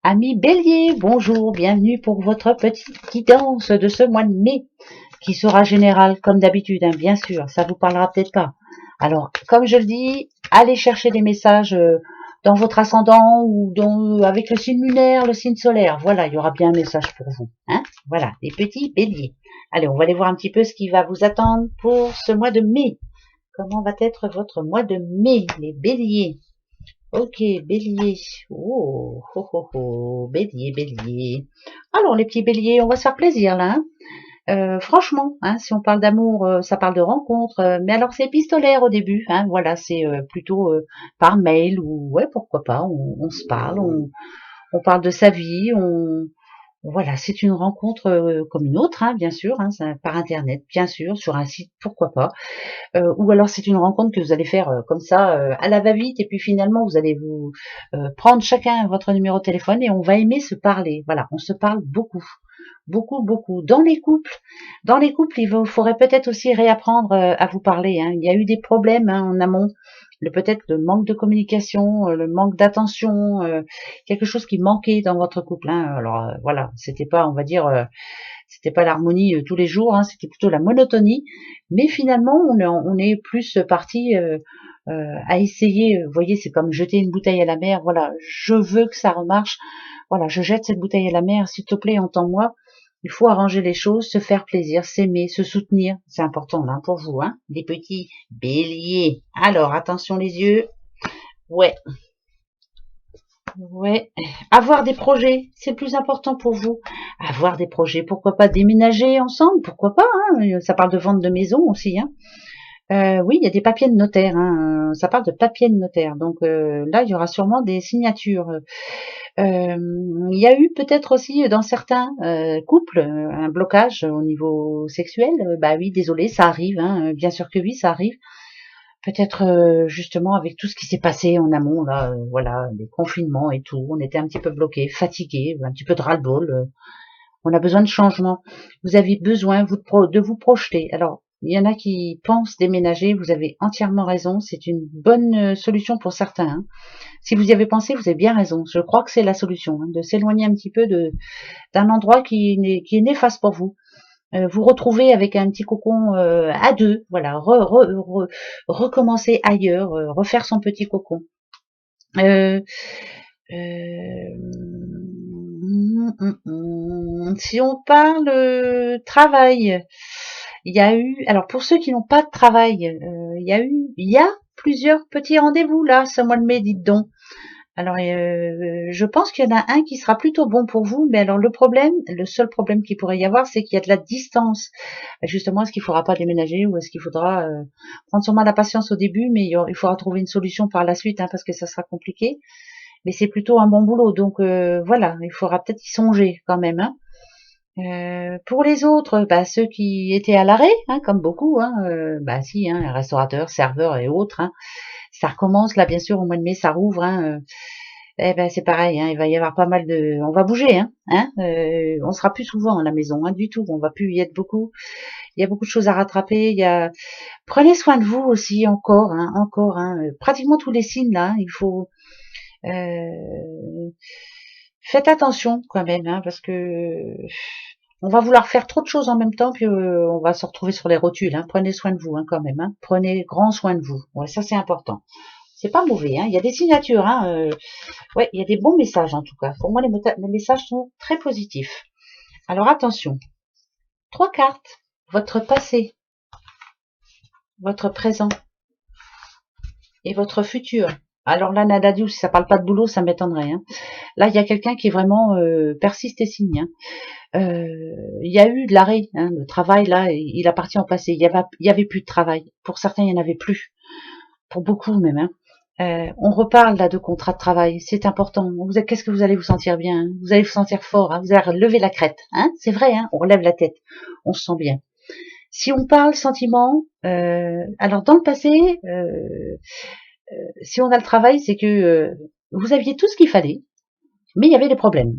Amis Bélier, bonjour, bienvenue pour votre petite guidance de ce mois de mai, qui sera général comme d'habitude, hein, bien sûr, ça vous parlera peut-être pas. Alors, comme je le dis, allez chercher des messages dans votre ascendant ou avec le signe lunaire, le signe solaire. Voilà, il y aura bien un message pour vous. Hein, voilà, les petits béliers. Allez, on va aller voir un petit peu ce qui va vous attendre pour ce mois de mai. Comment va être votre mois de mai, les béliers? Ok, bélier. Oh, oh, oh, oh, bélier, bélier. Alors, les petits béliers, on va se faire plaisir là. Hein. Franchement, hein, si on parle d'amour, ça parle de rencontre. Mais alors, c'est épistolaire au début. Hein, voilà, c'est plutôt par mail ou ouais, pourquoi pas. On se parle, on parle de sa vie, voilà, c'est une rencontre comme une autre, hein, bien sûr, hein, par internet, bien sûr, sur un site, pourquoi pas. Ou alors c'est une rencontre que vous allez faire comme ça à la va-vite et puis finalement vous allez vous prendre chacun votre numéro de téléphone et on va aimer se parler. Voilà, on se parle beaucoup, beaucoup, beaucoup. Dans les couples, il faudrait peut-être aussi réapprendre à vous parler. Hein. Il y a eu des problèmes hein, en amont, peut-être le manque de communication, le manque d'attention, quelque chose qui manquait dans votre couple. Hein. Alors voilà, c'était pas, on va dire. C'était pas l'harmonie tous les jours, hein, c'était plutôt la monotonie. Mais finalement, on est plus parti à essayer. Vous voyez, c'est comme jeter une bouteille à la mer. Voilà, je veux que ça remarche. Voilà, je jette cette bouteille à la mer. S'il te plaît, entends-moi. Il faut arranger les choses, se faire plaisir, s'aimer, se soutenir. C'est important là pour vous, hein, les petits béliers. Alors, attention les yeux. Ouais, ouais, avoir des projets, c'est le plus important pour vous. Avoir des projets, pourquoi pas déménager ensemble, pourquoi pas, hein, ça parle de vente de maison aussi. Hein. Oui, il y a des papiers de notaire, hein, ça parle de papiers de notaire. Donc là, il y aura sûrement des signatures. Il y a eu peut-être aussi dans certains couples un blocage au niveau sexuel. Bah oui, désolé, ça arrive, hein, bien sûr que oui, ça arrive. Peut-être justement avec tout ce qui s'est passé en amont, là, voilà, les confinements et tout, on était un petit peu bloqués, fatigués, un petit peu de ras-le-bol. On a besoin de changement. Vous avez besoin de vous projeter. Alors, il y en a qui pensent déménager, vous avez entièrement raison, c'est une bonne solution pour certains. Hein. Si vous y avez pensé, vous avez bien raison. Je crois que c'est la solution, hein, de s'éloigner un petit peu d'un endroit qui est néfaste pour vous. Vous retrouver avec un petit cocon à deux, voilà, recommencer ailleurs, refaire son petit cocon. Euh, si on parle travail, il y a eu, alors pour ceux qui n'ont pas de travail, il y a plusieurs petits rendez-vous là, ce mois de mai, dites donc. Alors, je pense qu'il y en a un qui sera plutôt bon pour vous, mais alors le seul problème qu'il pourrait y avoir, c'est qu'il y a de la distance. Justement, est-ce qu'il faudra pas déménager ou est-ce qu'il faudra prendre sûrement la patience au début, mais il faudra trouver une solution par la suite, hein, parce que ça sera compliqué. Mais c'est plutôt un bon boulot, donc voilà, il faudra peut-être y songer quand même. Hein. Pour les autres, bah, ceux qui étaient à l'arrêt, hein, comme beaucoup, hein, bah si, hein, restaurateurs, serveurs et autres, hein, ça recommence là, bien sûr, au mois de mai, ça rouvre. Hein, eh ben c'est pareil, hein, il va y avoir pas mal de, on va bouger, hein, on sera plus souvent à la maison, hein, du tout, on va plus y être beaucoup. Il y a beaucoup de choses à rattraper. Prenez soin de vous aussi encore, hein, pratiquement tous les signes là, il faut. Faites attention quand même, hein, parce que on va vouloir faire trop de choses en même temps, puis on va se retrouver sur les rotules. Hein. Prenez soin de vous hein, quand même. Hein. Prenez grand soin de vous. Ouais, ça c'est important. C'est pas mauvais. Hein. Il y a des signatures. Hein, ouais, il y a des bons messages en tout cas. Pour moi, les messages sont très positifs. Alors attention. 3 cartes. Votre passé, votre présent et votre futur. Alors là, Nadadiou, si ça parle pas de boulot, ça m'étonnerait. Hein. Là, il y a quelqu'un qui est vraiment persiste et signe. Hein. Il y a eu de l'arrêt, hein, le travail là, il appartient au passé. Il y avait plus de travail. Pour certains, il y en avait plus. Pour beaucoup même. Hein. On reparle là de contrat de travail. C'est important. Qu'est-ce que vous allez vous sentir bien hein. Vous allez vous sentir fort. Hein. Vous allez lever la crête. Hein. C'est vrai. Hein. On relève la tête. On se sent bien. Si on parle sentiment, alors dans le passé, si on a le travail, c'est que vous aviez tout ce qu'il fallait, mais il y avait des problèmes.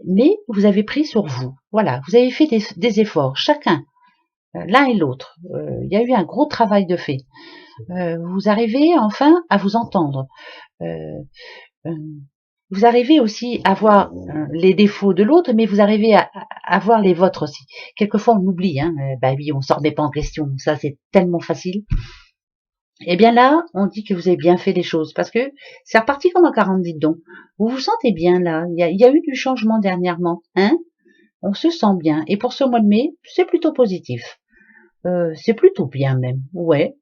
Mais vous avez pris sur vous. Voilà, vous avez fait des efforts, chacun, l'un et l'autre. Il y a eu un gros travail de fait. Vous arrivez enfin à vous entendre. Euh, vous arrivez aussi à voir les défauts de l'autre, mais vous arrivez à voir les vôtres aussi. Quelquefois, on oublie, hein, bah oui, on ne s'en remet pas en question, ça c'est tellement facile. Et bien là, on dit que vous avez bien fait les choses, parce que c'est reparti comme un 40 dites donc. Vous vous sentez bien là, il y a eu du changement dernièrement, hein. On se sent bien, et pour ce mois de mai, c'est plutôt positif. C'est plutôt bien même, ouais.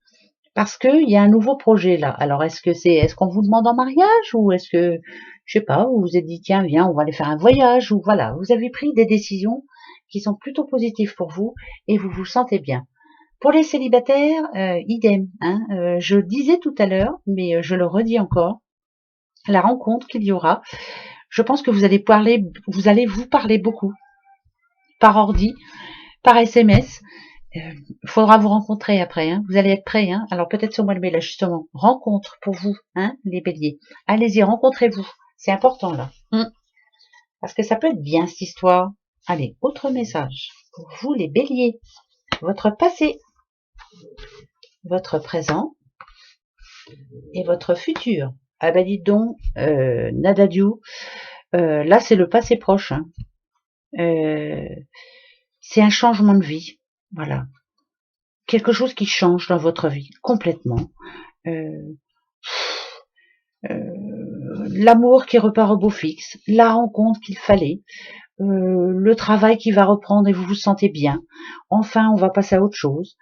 Parce que il y a un nouveau projet là. Alors est-ce qu'on vous demande en mariage ou est-ce que je sais pas, vous vous êtes dit tiens viens on va aller faire un voyage ou voilà, vous avez pris des décisions qui sont plutôt positives pour vous et vous vous sentez bien. Pour les célibataires, idem. Hein, je le disais tout à l'heure, mais je le redis encore. La rencontre qu'il y aura, je pense que vous allez vous parler beaucoup par ordi, par SMS. Faudra vous rencontrer après, hein. Vous allez être prêts, hein. Alors peut-être ce mois de mai là justement, rencontre pour vous, hein, les béliers. Allez-y, rencontrez-vous. C'est important là. Parce que ça peut être bien cette histoire. Allez, autre message. Pour vous les béliers, votre passé, votre présent et votre futur. Ah bah dites donc, Nadadiou, là c'est le passé proche. Hein. C'est un changement de vie. Voilà. Quelque chose qui change dans votre vie, complètement. L'amour qui repart au beau fixe, la rencontre qu'il fallait, le travail qui va reprendre et vous vous sentez bien. Enfin, on va passer à autre chose.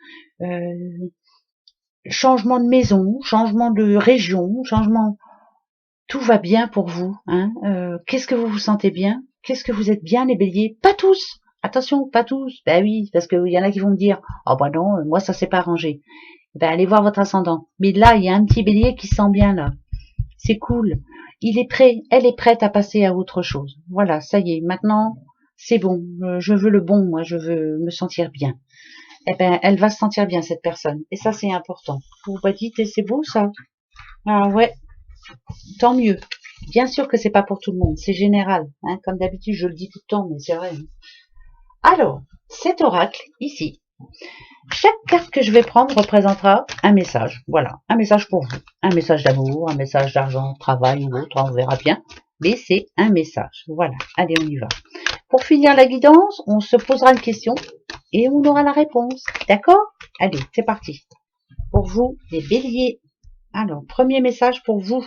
Changement de maison, changement de région, changement. Tout va bien pour vous. Hein. Qu'est-ce que vous vous sentez bien? Qu'est-ce que vous êtes bien les béliers? Pas tous. Attention, pas tous. Ben oui, parce qu'il y en a qui vont me dire, oh bah non, moi ça s'est pas arrangé. Ben allez voir votre ascendant. Mais là, il y a un petit bélier qui se sent bien là. C'est cool. Il est prêt, elle est prête à passer à autre chose. Voilà, ça y est, maintenant, c'est bon. Je veux le bon, moi, je veux me sentir bien. Eh ben, elle va se sentir bien, cette personne. Et ça, c'est important. Vous vous dites, c'est beau, ça? Ah ouais, tant mieux. Bien sûr que c'est pas pour tout le monde, c'est général. Hein, comme d'habitude, je le dis tout le temps, mais c'est vrai. Alors, cet oracle, ici, chaque carte que je vais prendre représentera un message. Voilà, un message pour vous. Un message d'amour, un message d'argent, travail ou autre, on verra bien. Mais c'est un message. Voilà, allez, on y va. Pour finir la guidance, on se posera une question et on aura la réponse. D'accord? Allez, c'est parti. Pour vous, les béliers. Alors, premier message pour vous.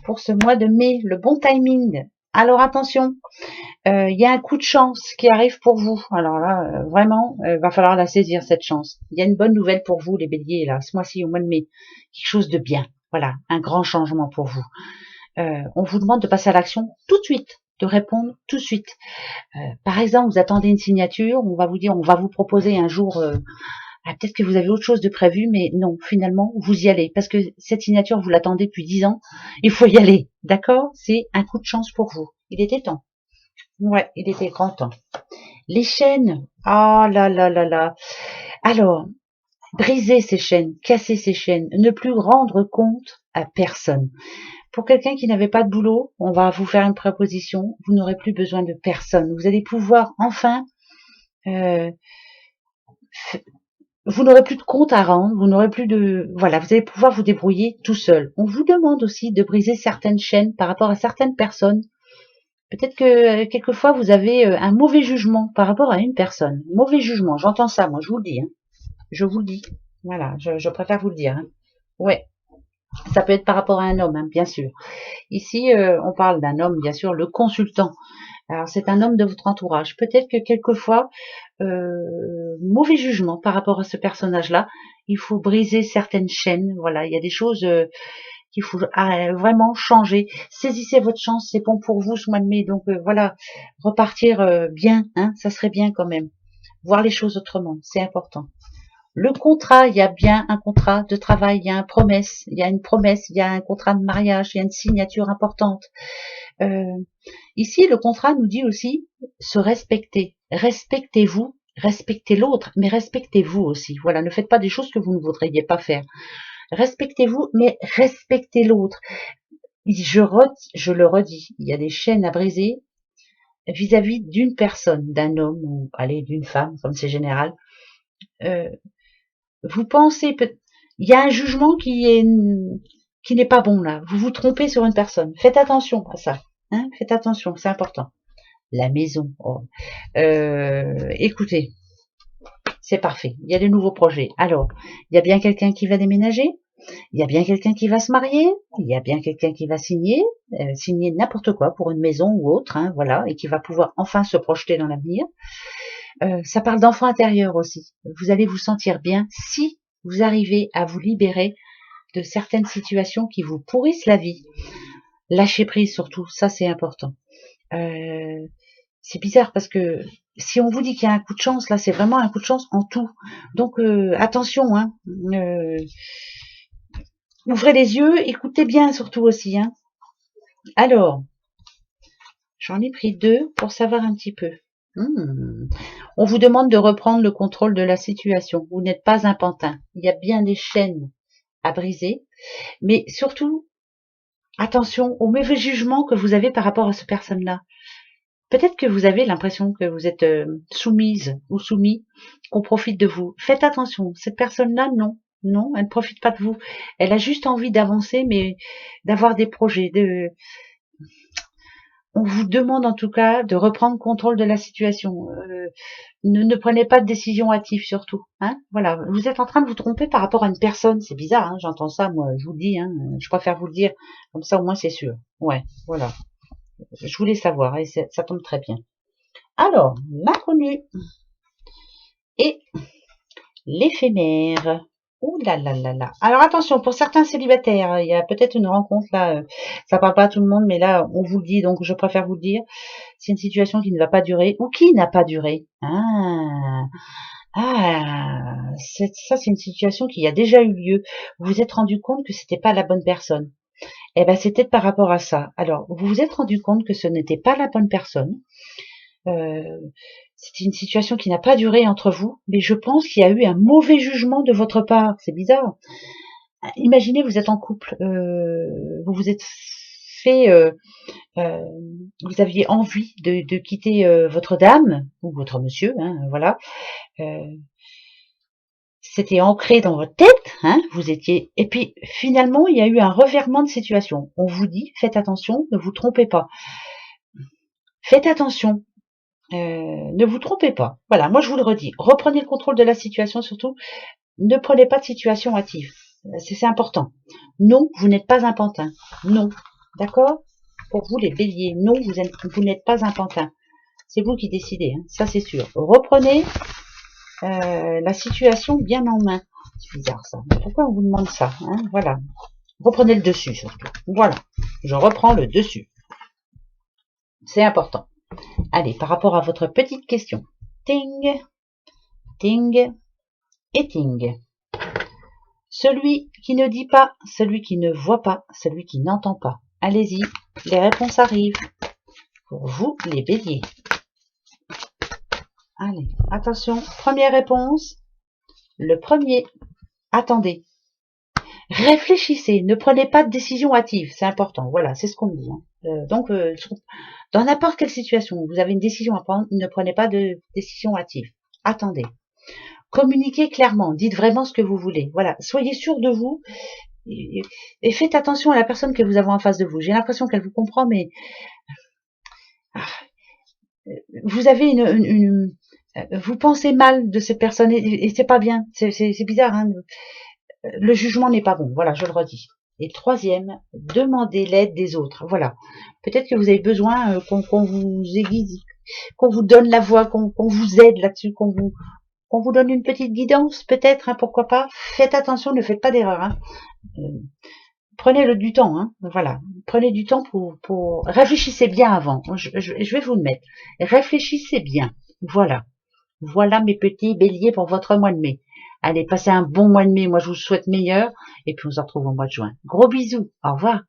Pour ce mois de mai, le bon timing. Alors attention, il y a un coup de chance qui arrive pour vous. Alors là, vraiment, va falloir la saisir cette chance. Il y a une bonne nouvelle pour vous, les béliers, là, ce mois-ci, au mois de mai. Quelque chose de bien. Voilà, un grand changement pour vous. On vous demande de passer à l'action tout de suite, de répondre tout de suite. Par exemple, vous attendez une signature, on va vous dire, on va vous proposer un jour, peut-être que vous avez autre chose de prévu, mais non, finalement, vous y allez. Parce que cette signature, vous l'attendez depuis 10 ans, il faut y aller. D'accord? C'est un coup de chance pour vous. Il était temps. Ouais, il était grand temps. Les chaînes, ah là là là là. Alors, briser ces chaînes, casser ces chaînes, ne plus rendre compte à personne. Pour quelqu'un qui n'avait pas de boulot, on va vous faire une proposition, vous n'aurez plus besoin de personne. Vous allez pouvoir enfin, vous n'aurez plus de compte à rendre, vous n'aurez plus de, voilà, vous allez pouvoir vous débrouiller tout seul. On vous demande aussi de briser certaines chaînes par rapport à certaines personnes. Peut-être que quelquefois vous avez un mauvais jugement par rapport à une personne. Mauvais jugement, j'entends ça, moi, je vous le dis. Hein. Je vous le dis. Voilà, je préfère vous le dire. Hein. Ouais, ça peut être par rapport à un homme, hein, bien sûr. Ici, on parle d'un homme, bien sûr, le consultant. Alors, c'est un homme de votre entourage. Peut-être que quelquefois, mauvais jugement par rapport à ce personnage-là. Il faut briser certaines chaînes. Voilà, il y a des choses qu'il faut vraiment changer. Saisissez votre chance, c'est bon pour vous ce mois de mai. Donc voilà, repartir bien, hein, ça serait bien quand même. Voir les choses autrement, c'est important. Le contrat, il y a bien un contrat de travail, il y a une promesse, il y a un contrat de mariage, il y a une signature importante. Ici, le contrat nous dit aussi se respecter. Respectez-vous, respectez l'autre, mais respectez-vous aussi. Voilà, ne faites pas des choses que vous ne voudriez pas faire. Respectez-vous, mais respectez l'autre. Je le redis, il y a des chaînes à briser vis-à-vis d'une personne, d'un homme ou allez d'une femme, comme c'est général. Vous pensez, il y a un jugement qui est qui n'est pas bon là. Vous vous trompez sur une personne. Faites attention à ça. Hein, faites attention, c'est important. La maison. Oh. Écoutez, c'est parfait. Il y a de nouveaux projets. Alors, il y a bien quelqu'un qui va déménager. Il y a bien quelqu'un qui va se marier. Il y a bien quelqu'un qui va signer n'importe quoi pour une maison ou autre. Hein, voilà, et qui va pouvoir enfin se projeter dans l'avenir. Ça parle d'enfant intérieur aussi. Vous allez vous sentir bien si vous arrivez à vous libérer de certaines situations qui vous pourrissent la vie. Lâcher prise surtout, ça c'est important. C'est bizarre parce que si on vous dit qu'il y a un coup de chance, là c'est vraiment un coup de chance en tout. Donc attention, hein. Ouvrez les yeux, écoutez bien surtout aussi. Hein. Alors, j'en ai pris 2 pour savoir un petit peu. On vous demande de reprendre le contrôle de la situation. Vous n'êtes pas un pantin. Il y a bien des chaînes à briser. Mais surtout, attention au mauvais jugement que vous avez par rapport à cette personne-là. Peut-être que vous avez l'impression que vous êtes soumise ou soumis, qu'on profite de vous. Faites attention. Cette personne-là, non. Non, elle ne profite pas de vous. Elle a juste envie d'avancer, mais d'avoir des projets. On vous demande en tout cas de reprendre contrôle de la situation. Ne prenez pas de décision hâtive surtout. Hein, voilà, vous êtes en train de vous tromper par rapport à une personne. C'est bizarre, hein, j'entends ça, moi, je vous le dis. Hein, je préfère vous le dire. Comme ça, au moins, c'est sûr. Ouais, voilà. Je voulais savoir, et ça tombe très bien. Alors, l'inconnu et l'éphémère. Ouh là là là là. Alors attention, pour certains célibataires, il y a peut-être une rencontre là, ça parle pas à tout le monde, mais là, on vous le dit, donc je préfère vous le dire. C'est une situation qui ne va pas durer, ou qui n'a pas duré. Ça c'est une situation qui a déjà eu lieu. Vous vous êtes rendu compte que c'était pas la bonne personne. Eh ben, c'était par rapport à ça. Alors, vous vous êtes rendu compte que ce n'était pas la bonne personne. C'était une situation qui n'a pas duré entre vous, mais je pense qu'il y a eu un mauvais jugement de votre part. C'est bizarre. Imaginez, vous êtes en couple, vous vous êtes fait, vous aviez envie de quitter votre dame ou votre monsieur, hein, voilà. C'était ancré dans votre tête, hein, vous étiez. Et puis finalement, il y a eu un revirement de situation. On vous dit, faites attention, ne vous trompez pas. Faites attention. Ne vous trompez pas. Voilà, moi je vous le redis. Reprenez le contrôle de la situation surtout. Ne prenez pas de situation hâtive. C'est important. Non, vous n'êtes pas un pantin. Non. D'accord? Pour vous les béliers, non, vous n'êtes pas un pantin. C'est vous qui décidez, hein, ça c'est sûr. Reprenez la situation bien en main. C'est bizarre ça. Pourquoi on vous demande ça, hein? Voilà. Reprenez le dessus surtout. Voilà. Je reprends le dessus. C'est important. Allez, par rapport à votre petite question. Ting, ting et ting. Celui qui ne dit pas, celui qui ne voit pas, celui qui n'entend pas. Allez-y, les réponses arrivent. Pour vous, les béliers. Allez, attention, première réponse. Le premier, attendez. Réfléchissez, ne prenez pas de décision hâtive, c'est important. Voilà, c'est ce qu'on me dit. Hein. Donc, dans n'importe quelle situation, vous avez une décision à prendre, ne prenez pas de décision hâtive. Attendez. Communiquez clairement, dites vraiment ce que vous voulez. Voilà, soyez sûr de vous et faites attention à la personne que vous avez en face de vous. J'ai l'impression qu'elle vous comprend, mais vous avez vous pensez mal de cette personne et c'est pas bien. C'est bizarre. Hein. Le jugement n'est pas bon. Voilà, je le redis. Et troisième, demandez l'aide des autres. Voilà. Peut-être que vous avez besoin qu'on vous aiguise, qu'on vous donne la voix, qu'on vous aide là-dessus, qu'on vous donne une petite guidance, peut-être, hein, pourquoi pas. Faites attention, ne faites pas d'erreur. Hein. Prenez du temps, hein, voilà. Prenez du temps pour réfléchissez bien avant. Je vais vous le mettre. Réfléchissez bien. Voilà. Voilà mes petits béliers pour votre mois de mai. Allez, passez un bon mois de mai. Moi, je vous souhaite meilleur. Et puis, on se retrouve au mois de juin. Gros bisous. Au revoir.